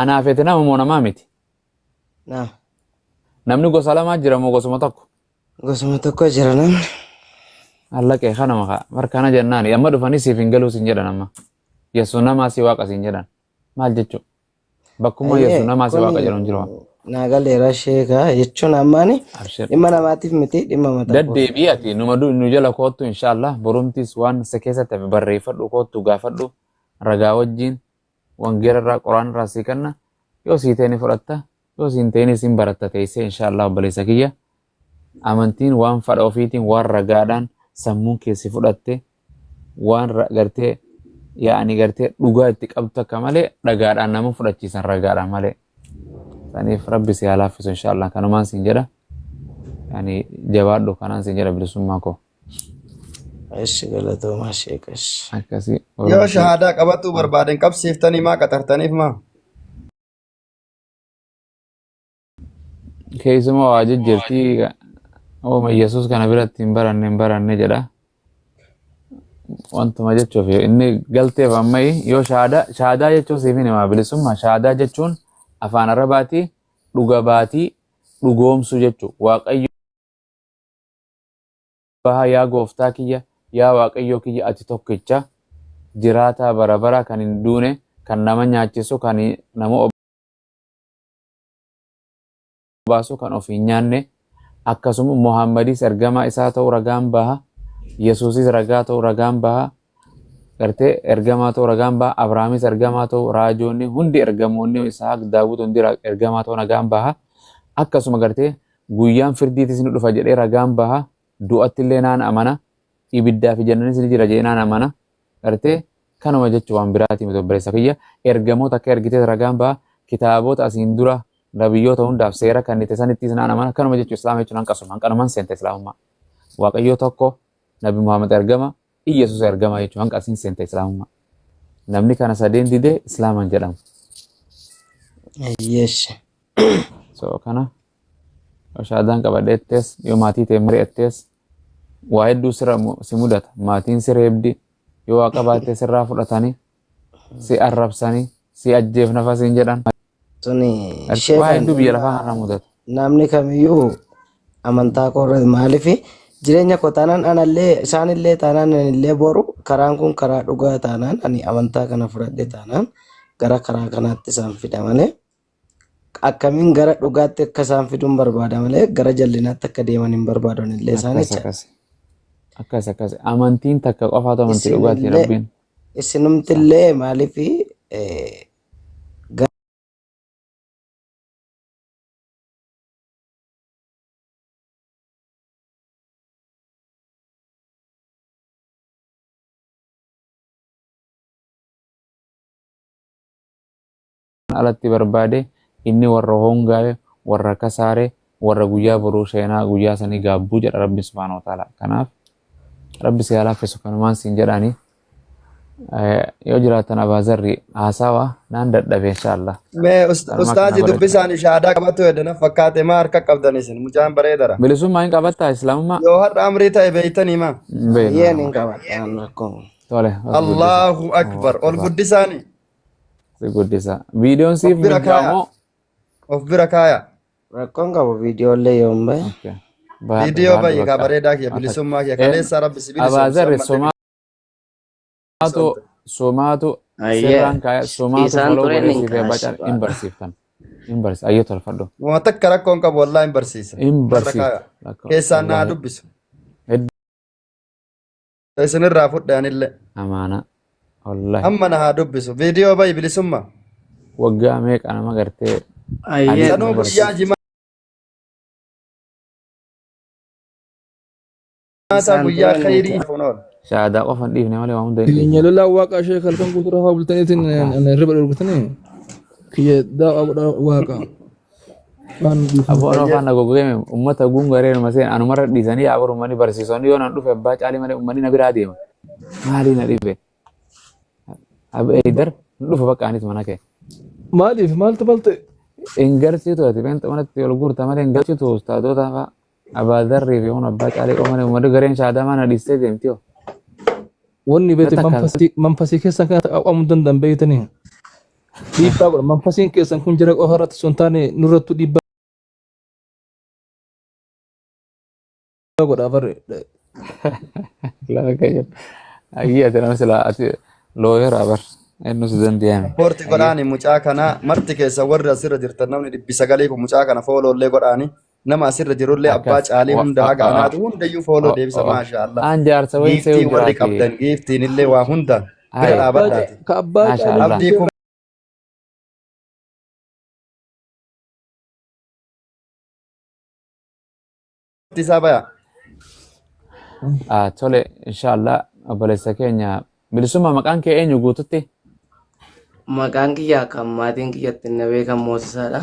Anaaf ete nama moo namaa miti? Nah, Namni gosa lamaa jira moo gosuma tokko? gosuma tokko jira namni. Allaqee kana maka markana jennaan amma dhufanii siif hin galuu sin jedhan amma. Yesuun namaa si waaqa sin jedhan. Maal jechuun? Bakkuma yesuun namaa si waaqa jedhan jiru. Naagaleera sheekaa jechuun ammaani Abshir. dhimma namaatiif miti dhimma mataa Daddeebii ati nu jala koottu inshallah borumtis waan isa keessatti hafe barreeffadhu koottu gaafadhu ragaa wajjin wangeela irraa qoraan irraa sii kenna yoo sii ta'e ni fudhatta yoo siin ta'e sin baratta teessee inshallah obboleessa kiyya amantiin waan fadha ofiitiin waan ragaadhaan sammuun keessi fudhatte waan gartee yaa'anii gartee dhugaa itti qabdu akka malee dhagaadhaan nama fudhachiisan ragaadhaan malee saniif rabbi si halaaffisu inshallah kanumaan siin jedha yani jabaadhu kanaan siin jedha bilisummaa koo Eshi galatoomaa sheekash. akkasii Yoo shahaadaa qabatuu barbaaden qabsiiftanii maa qaxartaniif maa? keessumaa waa jejjertii ooma yesus kana biratti hin baranne jedha wantuma jechuuf inni galteef ammai yoo shahaadaa jechuun siif hin himaa bilisummaa shahaadaa jechuun afaan arabaatii dhuga baatii dhugoomsu jechuu waaqayyo baha yaa gooftaa kiyya yaa waaqayyo kiyya ati tokkicha jiraataa bara bara kan hin duune kan nama nyaachisu kan nama baasu kan of hin nyaanne akkasuma muhammadis ergamaa isaa ta'uu ragaan baha yesuusis ragaa ta'uu ragaan baha gartee ergamaa ta'uu ragaan baha abrahaamis ergamaa ta'uu raajoonni hundi ergamoonni isaaq daawud hundi ergamaa ta'uu ragaan baha akkasuma gartee guyyaan firdiitis ni dhufa jedhee ragaan baha du'atti illee naan amana ibiddaa fi jannanis ni jira jedhee naan amana gartee kanuma jechuun waan biraatii miti obboleessa kiyya ergamoota akka ergitee ragaan baha kitaabota asiin dura nabiyyoota hundaaf seera kennite sanittis naan amana kanuma jechuun islaama jechuun hanqanumaan seente islaamummaa waaqayyo tokko nabi muhammad ergama Yesus ergama jechuun hanqasiin seente islaamummaa namni kana sadeen didee islaaman jedhamu. Yesh. So kana shahaadaan qabadheettees yoo maatii ta'e mari'attees waa hedduu si mudata maatiin si reebdi yoo waa qabaattee sirraa fudhatanii si arrabsanii si ajjeefna siin jedhan Suni waa hedduu biyya lafaa kana mudata. namni kamiyyuu amantaa korra maaliif jireenya koo taanaan anallee isaanillee taanaan anillee boru karaan kun karaa dhugaa taanaan ani amantaa kana fudhadhe taanaan gara karaa kanaatti isaan fida malee akkamiin gara dhugaatti akka isaan fiduun barbaada malee gara jallinaatti akka deeman hin barbaadan illee isaanicha. Akkas amantiin takka qofaatu amantii dhugaatti rabbiin. Isinumtillee maaliif alatti barbaade inni warra hongaa'e warra kasaare warra guyyaa boruu sheenaa guyyaa sanii gaabbuu jedha rabbi subhaanahu wa ta'ala kanaaf rabbi si halaaffisu kanumaan siin jedhani yoo jiraatan abaazarri haasawa naan dadhabe inshallah. Mee ustaaji dubbisaan shahaadaa qabatu hedana fakkaate maa harka qabdan isin mucaan bareedara. Bilisummaa hin qabattaa islaamummaa. Yoo har'a amrii ta'e beeytanii maa? yeen hin qabatan rakkoon. Tole. Allahu akbar ol guddisaani. Si guddisa. Viidiyoon siif mijjaamoo. Of bira kaaya. Rakkoon qabu viidiyoolee yoo hin bahe. Viidiyoo baay'ee ka bareedaa kiyya bilisummaa kiyya kaleessa rabbi si abaazarri somaatu sirraan kaaya somaatu faloo godheesiif eebbachaan hin barsiiftan. Hin barsiisa ayyoo tolfadhu. Waan takka rakkoon qabu wallaa hin barsiisa. Hin barsiisa. Keessaan naa dubbisu. Isinirraa fudhaanillee. Amaana. Wallahi. Amma na haa dubbisu. Viidiyoo baay'ee bilisummaa. Waggaa meeqa nama gartee. Sanuu guyyaa jimaa. Guyyaa khayrii. Shahaadaa qofan dhiifne malee waan hunda hin Kiyya lolaa waaqa ishee kalkan guutuu haa bultaniitiin riba dhorkatanii kiyya daa'aa waaqa. Abboon afaan goggogame ummata gungaree maseen anumarra dhiisanii yaa boru uummanni barsiisonni yoo nan dhufe abbaa caalii malee uummanni na biraa deema. Maalii na dhibe? Eedar dhufa bakka anis mana kee. Maaliif maaltu balte? Hin garsiitu ati beenta manatti ol guurta malee hin garsiitu ustaadota fa'aa abaadarrii fi kun abbaa caalii qomane uummanni gareen shahaadaa mana dhiistee deemti yoo. Wanni beete manfasii keessan kana qaqqabamuu danda'an beeytanii. Dhiibbaa godha. Manfasiin keessan kun jira qofa irratti sun taane nurrattu dhiibbaa godha barre. Lafa kayyan. Ayyi ati nama sila ati looyera bar. Eenyu si dandiyame. Ispoortii godhaani mucaa kana marti keessa warri asirra jirtan namni 900 kun mucaa kana fooloollee godhaani nama asirra jirullee abbaa caalii hunda haga anaatu hundayyuu fooloo deebisa maashaallah. Aan jaarsa wayii Giiftii warri qabdan giiftiin illee waa hunda bira dhaabadhaati. Ka abbaa Maashaallah. Abdii kun isaa baya. Tole inshallah obboleessa keenya bilisummaa maqaan kee eenyu guututti? Maqaan kiyyaa kan maatiin kiyyatti na beekan Moosisaadha.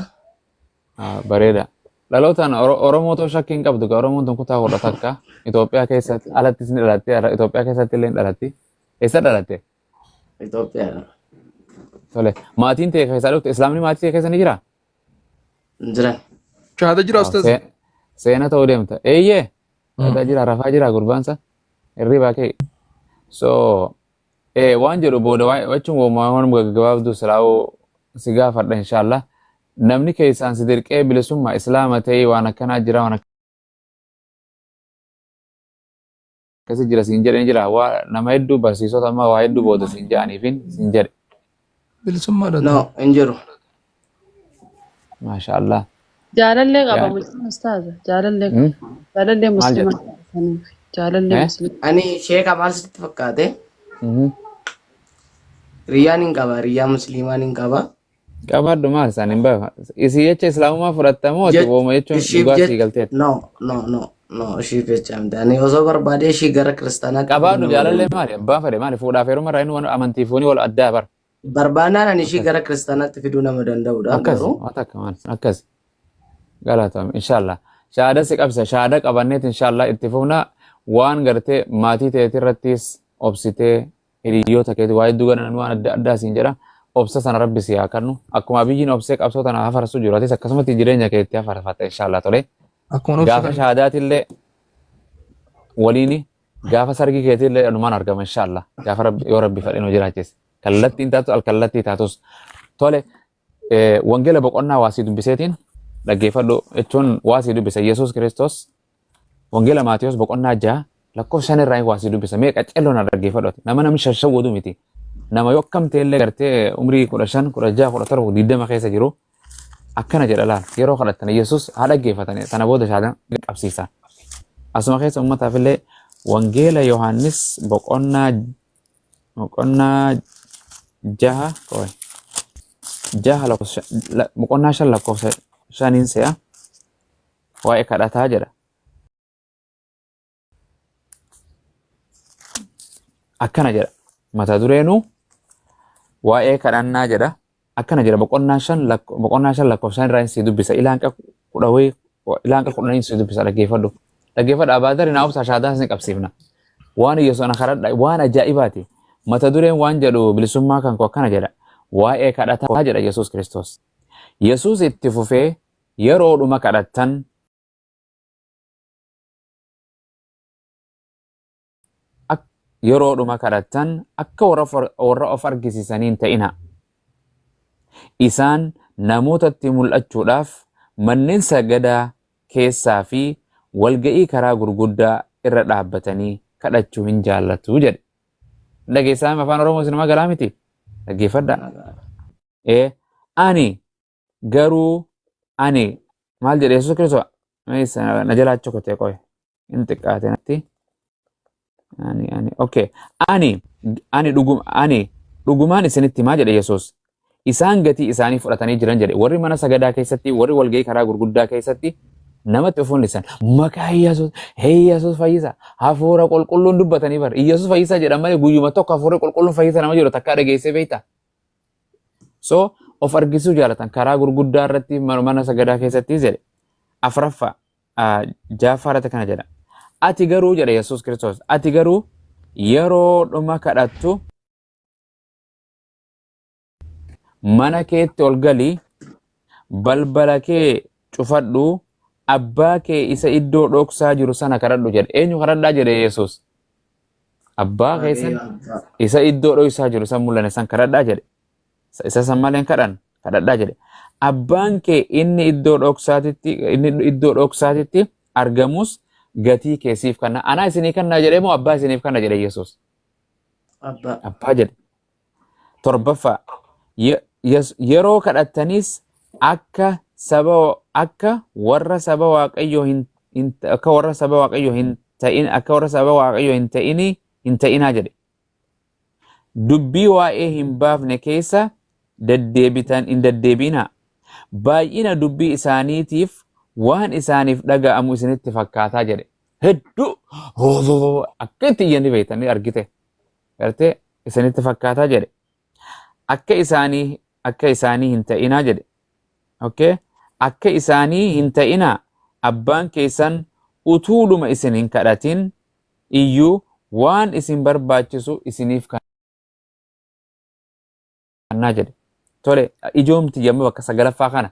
Bareeda. Dhalootaan Oromootoo shakkii hin qabdu. Oromoon tun kutaa kudha takka Itoophiyaa keessatti alattis ni dhalatte. Itoophiyaa keessatti illee ni dhalatti. Eessa dhalatte? Itoophiyaadha. Tole. Maatiin tee keessaa dhufte Islaamni maatii tee keessa ni jiraa? Hin jiran. shahaada jira ustaz. Seena ta'uu deemta. Eeyyee. Shahaadaa jira rafaa jira gurbaansa. Hirribaa kee. So waan jedhu booda wachuun uumamaan gabaabduu silaa'uu si gaafadha inshallah. Namni keessaan si dirqee bilisummaa islaama ta'ee waan akkanaa jira waan akkasii jira siin jedhanii jira. Nama hedduu barsiisota ammaa waa hedduu booda siin jedhaniifin siin jedhe. Bilisummaadha. No, hin jiru. Maashaallah. Jaalallee qaba musliima ustaaza. Jaalallee qaba. Jaalallee musliima. Jaalallee musliima. Ani sheeka maal sitti fakkaate? Riyyaan hin qaba, riyyaa musliimaan hin qaba. Qabaadhu maal isaan hin baafne. Isii jecha islaamummaa fudhattamoo wooma jechuun dhugaa sii galteet. No, ishiif jecha miti. Ani osoo barbaade ishii gara kiristaanaatti. Qabaadhu jaalallee maali? Abbaan fedhe maali? Fuudhaaf heeruma irraa inni amantiifuuni wal addaa bara. Barbaadnaan ani ishii gara kiristaanaatti fiduu nama danda'udha. Akkas. Galatoomi inshallah. Shahaada si qabsa. Shahaada qabanneet inshallah itti fufna waan gartee maatii teetii irrattis obsitee hiriyoota keetii waa hedduu ganan waan adda addaa siin jedha. Obsa sana rabbi si haa kennu. Akkuma biyyiin obsee qabsoo tana hafarsu jiru. Atis akkasumatti jireenya keetti hafarfatta inshallah tole. Gaafa shahaadaatillee waliini gaafa sargii keetillee anumaan argama inshallah. Gaafa yoo rabbi fedhe nu jiraachise. Kallattiin taatu alkallattii taatus. Tole wangeela boqonnaa waasii dubbiseetiin dhaggeeffadhu jechuun waasii dubbisa Yesuus Kiristoos wangeela Maatiyos boqonnaa 6 lakkoofsa 5 irraa waasii dubbisa. Mee qacelloon dhaggeeffadhu. Nama namni shashawwatu miti. Nama yokkamtee illee gartee umrii 15, 16, 17, 20 keessa jiru akkana jedha laal yeroo kadhatan Yesuus haa dhaggeeffatanii sana booda shahaada qabsiisa. Asuma keessa uummataaf illee wangeela Yohaannis boqonnaa 6 boqonnaa 5 lakkoofsa 5 se'a waa'ee kadhataa jedha. Akkana jedha mata dureenuu waa'ee kadhannaa jedha. Akkana jedha boqonnaa 5 lakkoofsa irraa si dubbisa. Ilaanqa 10 si dubbisa dhaggeeffadhu. Dhaggeeffadhu abaadari naa obsa shahaadaa sin qabsiifna. Waan Yesuus ana kadhadha waan ajaa'ibaati. Mata dureen waan jedhu bilisummaa kan akkana jedha. Waa'ee kadhataa jedha Yesuus Kiristoos. Yesuus itti fufee yeroodhuma kadhattan akka warra of argisiisaniin ta'ina. Isaan namootatti mul'achuudhaaf manneen sagadaa keessaa fi walga'ii karaa gurguddaa irra dhaabbatanii kadhachuu hin jaallatu jedhe. Dhageessaan afaan Oromoo sinima galaa miti. Dhaggeeffadha. Ani garuu maal jedhe Yesuus Kiristoos na jalaa chokotee qoye inni xiqqaate natti. Ani dhugumaan isinitti himaa jedhe Yesuus. Isaan gatii isaanii fudhatanii jiran jedhe warri mana sagadaa keessatti warri walga'ii karaa gurguddaa keessatti namatti ofuun lisan maqaa Yesuus fayyisa hafuura qulqulluun dubbatanii bar Yesuus fayyisa jedhan malee guyyuma tokko hafuura qulqulluun fayyisa nama jedhu takkaa dhageessee beekta. So of argisuu jaalatan karaa gurguddaa irratti mana sagadaa keessatti jedhe. Afuraffaa jaafaarratti kana jedha. Ati garuu jedha Yesuus Kiristoos ati garuu yeroo dhuma kadhattu mana keetti ol galii balbala kee cufadhu abbaa kee isa iddoo dhoksaa jiru sana kadhadhu jedhe. Eenyu kadhadhaa jedhe Yesuus? Abbaa keessan isa iddoo dhoksaa jiru san mul'ane san kadhadhaa jedhe. isa san malee kadhadhaa jedhe. Abbaan kee inni iddoo dhoksaatitti argamus gatii keessiif kanna. Anaa isinii kanna jedhee moo abbaa isiniif kanna jedhe Yesuus? Abbaa jedhe. Torbaffaa yeroo kadhattanis akka warra saba Waaqayyoo hin ta'inaa jedhe. Dubbii waa'ee hin baafne keessa hin deddeebinaa. Baay'ina dubbii isaaniitiif waan isaaniif dhaga'amu isinitti fakkaataa jedhe. Hedduu akka itti iyyanni beektanii argite. Gartee isinitti fakkaataa jedhe. Akka isaanii hin ta'inaa jedhe. Okay? Akka isaanii hin ta'inaa. Abbaan keessan utuudhuma isin hin kadhatin iyyuu waan isin barbaachisu isiniif kannaa jedhe. Tole ijoomti yommuu bakka 9ffaa kana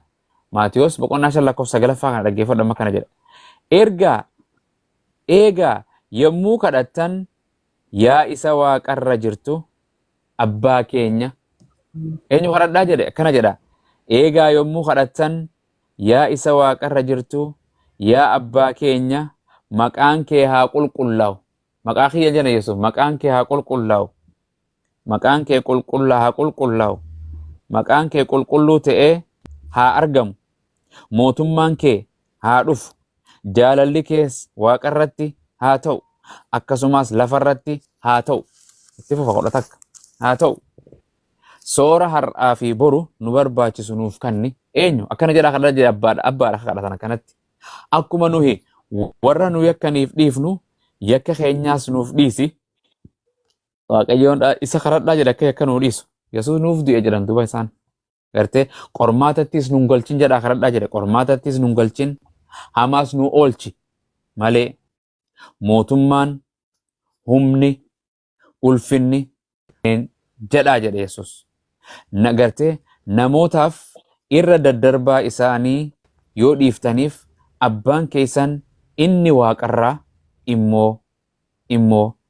Maatiyos boqonnaa 5:9 kana dhaggeeffadhu amma kana jedha. Eegaa yommuu kadhattan yaa isa waaqarra jirtu abbaa keenya. Eenyu kadhadhaa jedhe akkana jedha. Eegaa yommuu kadhattan yaa isa waaqarra jirtu yaa abbaa keenya maqaan kee haa qulqullaa'u. Maqaa kiyya jedha Yesuus. Maqaan kee haa qulqullaa'u. Maqaan kee haa qulqullaa'u. Maqaan kee qulqulluu ta'ee haa argamu. Mootummaan kee haa dhufu. Jaalalli kees waaqarratti haa ta'u. Akkasumas lafarratti haa ta'u. Itti fufa godha takka. Haa ta'u. Soora har'aa fi boru nu barbaachisu nuuf kanni eenyu? Akkana jedhaa kadhata jedhe abbaadha kadhatan akkanatti. Akkuma nuyi warra nu yakkaniif dhiifnu yakka keenyaas nuuf dhiisi. Waaqayyoon isa kadhadhaa jedhe akka yakka nuu dhiisu. Yesuus nuuf du'e jedhan duba isaan. Gartee qormaatattis nun galchin jedhaa kadhadhaa jedhe. Qormaatattis nun galchin hamaas nu oolchi malee mootummaan humni ulfinni jedhaa jedhe Yesuus. Gartee namootaaf irra daddarbaa isaanii yoo dhiiftaniif abbaan keessan inni waaqarraa immoo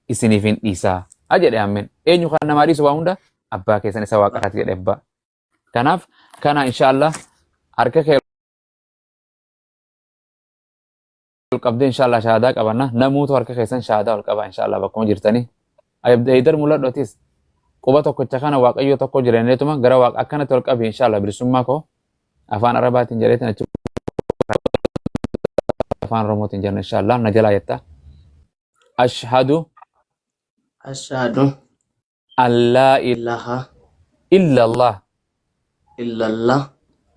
isiniif hin dhiisaa. Jedhe ameen. Eenyu kan namaa dhiisu waa hunda? Abbaa keessan isa waaqarraati jedhe abbaa. Kanaaf kana inshaallah harka kee ol qabdee inshaallah shahaadaa qabanna. Namuutu harka keessan shahaadaa ol qaba inshaallah bakkuma jirtanii. Haydar mul'adhootis quba tokkocha kana waaqayyoo tokko jireenyatuma gara waaqa akkanatti ol qabi inshaallah bilisummaa koo afaan arabaatiin jedheetin achi afaan oromootiin jenna inshaallah na jalaa jetta. Ashhadu an laa ilaaha illallah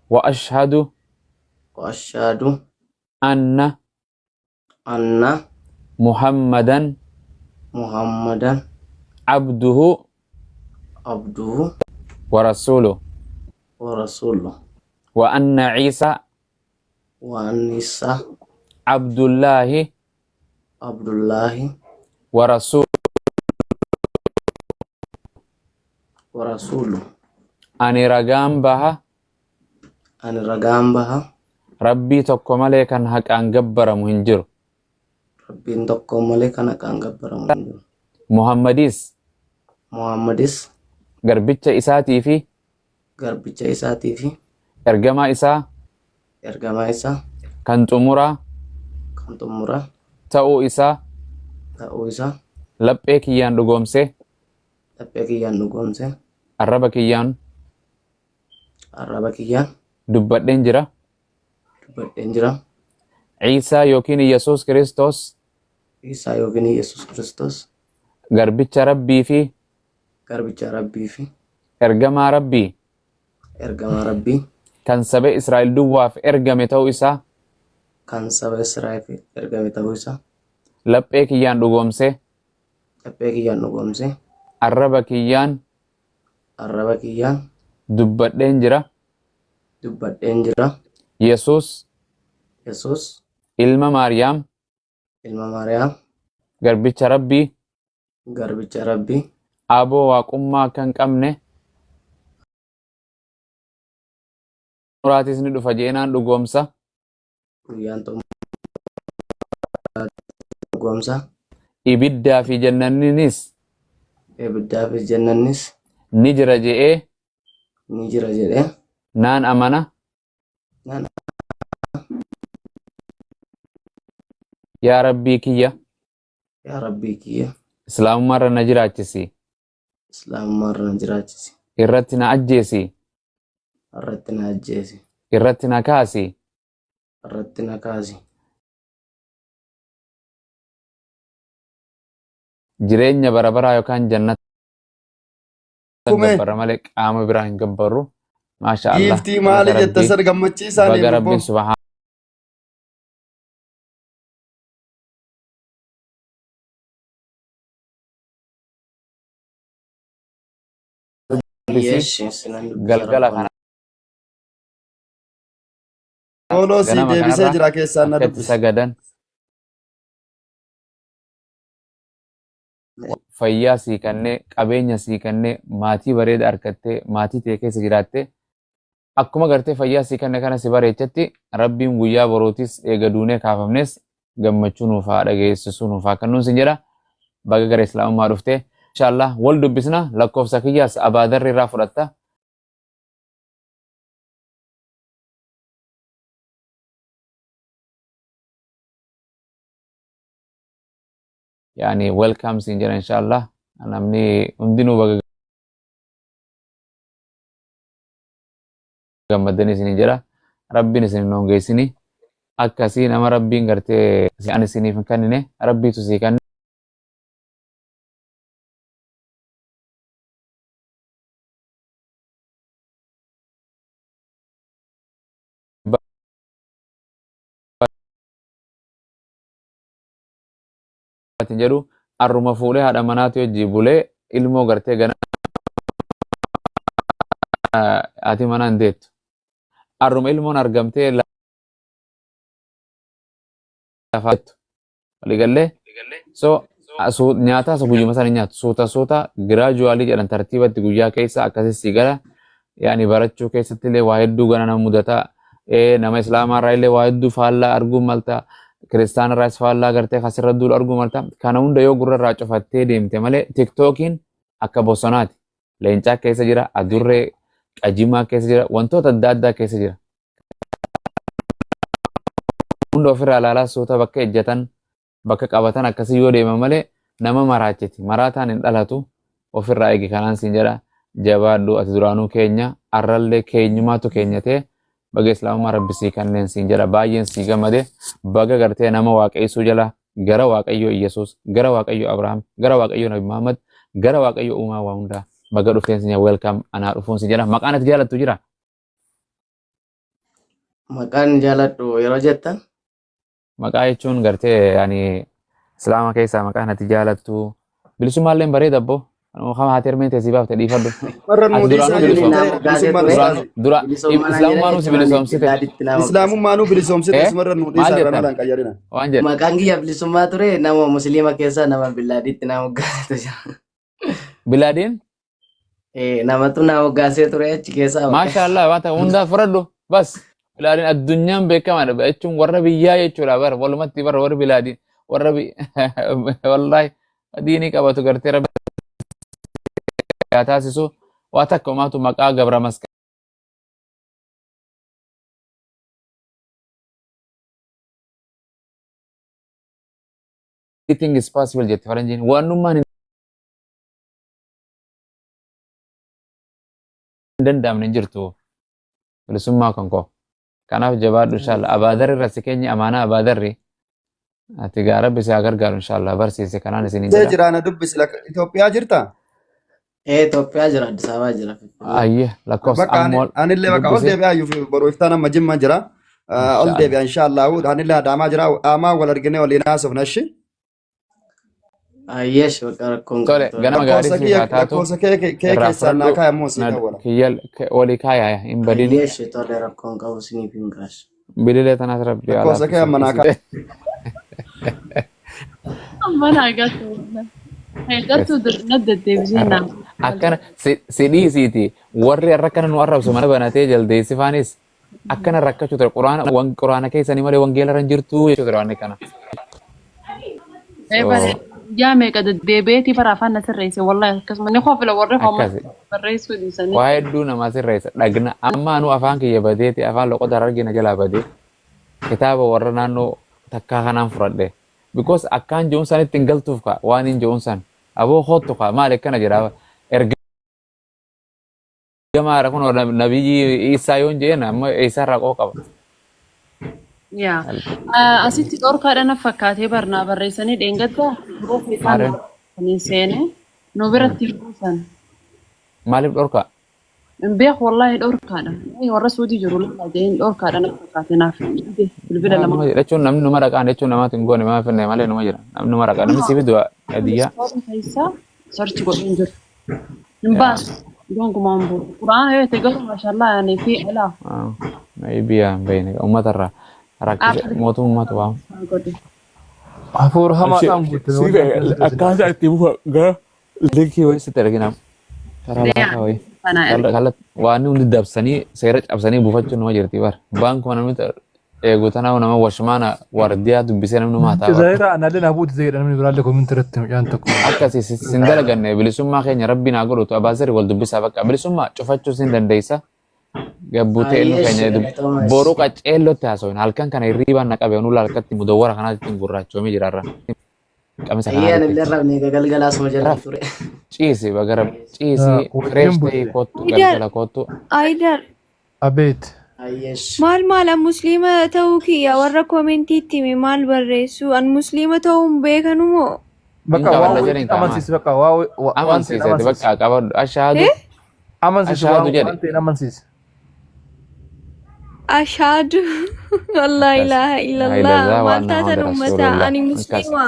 wa ashhadu anna muhammadan abduhu wa rasuluh wa anna Isa abdullahi wa rasuluh. Ani ragaan baha rabbii tokko malee kan haqaan gabbaramu hin jiru. Muhammadis garbicha isaatii fi ergamaa isaa kan xumuraa ta'uu isaa laphee kiyyaan dhugoomsee arraba kiyyaan dubbadheen jira. Isaa yookiin Yesuus Kiristoos garbicha rabbii fi ergamaa rabbii kan saba Israa'el duwwaaf ergame ta'uu isaa laphee kiyyaan dhugoomsee arraba kiyyaan dubbadheen jira. Yesuus ilma Maariyaam garbicha rabbii aboo waaqummaa kan qabne muraatis ni dhufa jeenaan dhugoomsa. Ibiddaa fi jannanninis ni jira je'ee ni jira jedhee naan amana naan yaa rabbii kiyya yaa rabbii kiyya islaamummaarra na jiraachisi islaamummaarra na jiraachisi irratti na ajjeesi irratti na ajjeesi irratti na kaasi irratti na kaasi jireenya bara baraa yookaan jannata Kume. gabbara malee qaama biraa hin gabbarru maasha Allah Giiftii maali jette sar gammachiisaan baga rabbiin subhaan galgala kana Fooloo sii ganama deebisee kanarra jira keessaan na akka itti dubbise. sagadan fayyaa sii kennee qabeenya sii kennee maatii bareeda argattee maatii tee keessa jiraattee akkuma gartee fayyaa sii kenne kana si bareechatti rabbiin guyyaa borootis eega duunee kaafamnes gammachuu nuuf haa dhageessisuu nuuf haa kennuun sin jedha baga gara islaamummaa dhuftee inshallah wal dubbisna lakkoofsa kiyyaas abaadarri irraa fudhatta yani welcome sin jedha inshallah namni hundinuu baga gammadanii isin jedha rabbiin isin hin hongeessini akkasii nama rabbiin gartee ani isiniif hin kennine rabbiitu sii kenne hin jedhu arruma fuudhee haadha manaatti hojii bulee ilmoo gartee gana ati mana hin deettu arruma ilmoon argamtee lafaattu waliigallee so nyaata asa guyyuma sana nyaatu suuta giraajuwaalii jedhan tartiibatti guyyaa keessa akkasii gara yaani barachuu keessatti illee waa hedduu gana nama mudata nama islaamaa illee waa hedduu faallaa arguu malta Kiristaana irraas faallaa gartee kasirra duulu arguu malta kana hunda yoo gurra irraa cufattee deemte malee tiktookiin akka bosonaati leencaa keessa jira adurree qajimaa keessa jira wantoota adda addaa keessa jira hunda ofirraa ilaalaa suuta bakka ejjatan bakka qabatan akkasii yoo deeman malee nama maraachiti maraataan hin dhalatu ofirraa eegi kanaan siin jedha jabaadhu ati duraanuu keenya arrallee keenyumaatu keenyatee baga islaamummaa rabbisii kanneen siin jedha baay'een sii gammade baga gartee nama waaqayyoo jala gara waaqayyoo Iyesuus gara waaqayyoo Abrahaam gara waaqayyoo Nabi Muhammad gara waaqayyoo uumaa waa hundaa baga dhufteen siin welcome anaa dhufuun siin jedha maqaan ati jaalattu jira maqaan jaaladhu yeroo jettan maqaa jechuun gartee yani islaama keessaa maqaan ati jaalattu bilisummaallee bareeda abbo kama haati hermeen teessii baafte dhiifadhu Warra nuudii isaa islaamummaa nuti bilisoomsite Islaamummaa nu bilisoomsite sumarra nuudii isaa irra nalaan qayyarina. waan jedha maqaan kiyya bilisummaa ture nama musliima keessaa nama billaadiitti na moggaasee jira bilaadiin namatu na moggaasee ture achi keessaa maashaallah waan ta'e hundaa fudhadhu bas bilaadiin addunyaan beekamaadha jechuun warra biyyaa jechuudha bara walumatti bara warri bilaadiin warra wallahi diinii qabatu gartee rabbi yaa taasisu waa takka umaatu maqaa gabra masqal anything is possible jette faranjiin waanummaan hin danda'amne hin jirtu bilisummaa kan koo kanaaf jabaadhu inshallah abaadarri irratti keenya amaanaa abaadarri ati gaa rabbi si haa gargaaru inshallah barsiise kanaan isiniin See jedha jiraana dubbisi Itoophiyaa jirta? Itoophiyaa jira Addis Ababaa jira ayye lakkoofsa Bakka ammool anillee bakka ol dubbise deebi'aa iyyuu boruu iftaan amma jimma jira. Ol deebi'aa inshaallahu anillee adaamaa jira dhaamaa wal arginee waliin haasofna shi. ayyeesh bakka rakkoon tole ganama gaarii si haa taatu Lakkoofsa kee irraa keessaan naa fudhadhu kaa'ammoo si dawwala. kiyyal walii kaayaa hin badini ayyeesh tole rakkoon qabu siniif hin kaasu bililee tanaas rabbi haa Lakkoofsa kee amma naa laaffisu Mana agatu. Agatu nadda deebisina. akkana si dhiisiiti warri har'a kana nu arrabsu mana banatee jaldeessifaanis akkana rakkachuu ture quraana keessanii malee wangeela irra hin jirtu jechuu ture waan kana Eh bare. Jaame kada deebeeti barafaan na sirreesse wallahi akkasuma ni qofa la warri homaa akkasi barreessuu dhiisanii. waa hedduu nama sirreessa dhagna amma anu afaan kiyya badeeti afaan loqota argina jalaa badee kitaaba warra naannoo takkaa kanaan fudhadhe because akkaan je'uun san ittiin galtuuf ka waan hin je'uun san aboo hottu ka maal akkana jedhaa ergamaadha kun nabiyyi Isaa yoon jeen amma Isaa irraa qoo qaba. Yaa asitti dhorkaadha na fakkaatee barnaa barreessanii dheengadda biroo feesaan kan seene nu biratti hirbuusan. Maaliif dhorka? Beek wallahi dhorkaadha. Warra suutii jiru lafa jeen dhorkaadha na fakkaatee naaf bilbila lama. Jechuun namni numa dhaqaan jechuun namaatti hin goone maa finne malee numa jira namni numa dhaqaan namni siif du'a adiyyaa. Keessaa sarchi godhuun jiru. Hin baasu. Gonkumaan bulu. Quraan yoo ta'e garuu maashaallah yaani fi ilaa. Maybe yaa bayne uummatarraa rakkise mootummaatu waan. Hafuura hamaadhaan guutamee akkaataa itti bu'a gara linkii wayii sitti argina. Karaa lafaa wayii. Waan hundi dabsanii seera cabsanii buufachuun nama jirti bar. Baankuma namni eegu tanaa nama washmaana waardiyaa dubbisee namni maataa. Zaahira anallee naa buuti zaahira namni biraallee koominti irratti mucaan tokko. Akkasii sin dalaganne bilisummaa keenya rabbiin haa godhutu abaasari wal dubbisaa bakka bilisummaa cufachuu sin dandeessa. Gabbutee ilmu keenya boruu qaceellotti haasawin halkan kana hirriibaan naqabe onula halkatti mudawwara kanaatti ittiin gurraachoomee jiraarra. Qamisa Iyyaan illee rabni galgalaasuma jira ture. ciisi bagara ciisi fresh ta'e kottu galgala kottu. Aidar. Abeet. Ayyesh. Maal musliima ta'uu kiyya warra koomentiitti himi maal barreessu an musliima ta'uun beekanu moo? Bakka waan amansiise bakka waan Amansiise bakka qabadhu ashaadu. amansiise Ashaadu jedhe. waan ta'een amansiise. Ashhadu la ilaha illallah illallah wa maal anna taatan Muhammad ummata Rasulullah. ani musliima.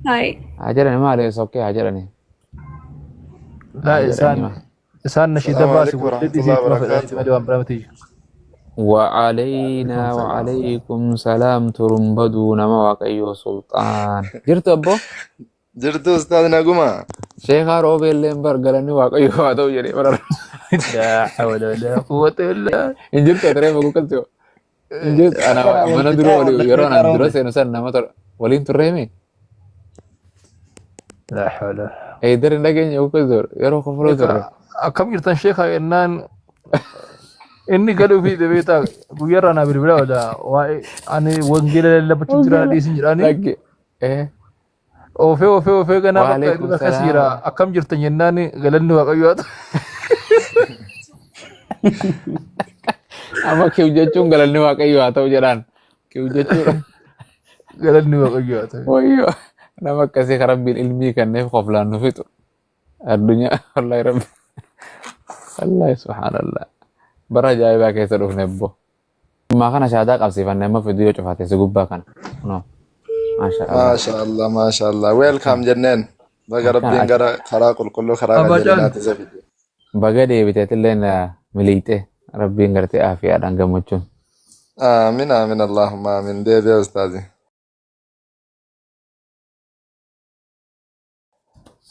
Hai. Haa jedhani maali sokkee haa jedhani. Laa isaan nashiida baasi guddatti isiitti fedhanii malee waan biraa miti. وعلينا وعليكم سلام ترمبدو نما واقعيو سلطان جرت أبو Jirtu ustaad naguma. شيخا روبي اللي مبرقلني واقعيو هاتو جري برر لا حول ولا قوة إلا إن جرت أتري بقول كنتو إن جرت أنا من درو ولي يرون أنا درو سينوسان نما تر ولين تريمي لا حول. أي در نجين يوكل دور يرو خفرو دور كم يرتن شيخا إنان إني قالوا في دبيتا غير أنا بالبلا ولا أنا وانجيل اللي بتجرا دي سنجراني لقي إيه وفي كنا وعليكم بقى السلام. كثيرة أكم جرتن يناني قالني وقيوات أما كيو جاتون قالني واقعيو هاتو جران كيو جاتون قالني وقيوات ويو nama kasih rabbil ilmi kan nef qoflaan nufitu addunyaa wallahi rabbi wallahi subhanallah bara ajaa'ibaa keessa dhufne ebbo maa kana shaadaa qabsiifanne amma fiduu yoo cufaate si gubbaa kana no Maashaallah maashaallah. Welcome jenneen. Baga rabbiin gara karaa qulqulluu karaa qajeelinaatti isa fide. baga deebiteetilleen miliixee rabbiin gartee aafiyaadhaan gammachuun Aamin aamin Allahumma aamin. Deebi'ee ustaazi.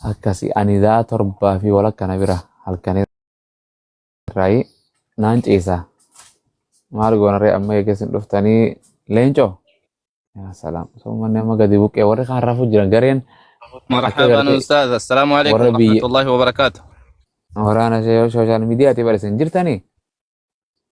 akkasi anidaa torbaa fi walakkana bira halkanirraayi naan ciisa maal goonaree amma eegesin dhuftanii leencoo yaa salaam soomanni amma gadi buqqee warri kaan rafuu jiran gareen مرحبا أستاذ السلام عليكم وربي. ورحمة الله وبركاته waraana sooshaal miidiyaati barsiisan jirtanii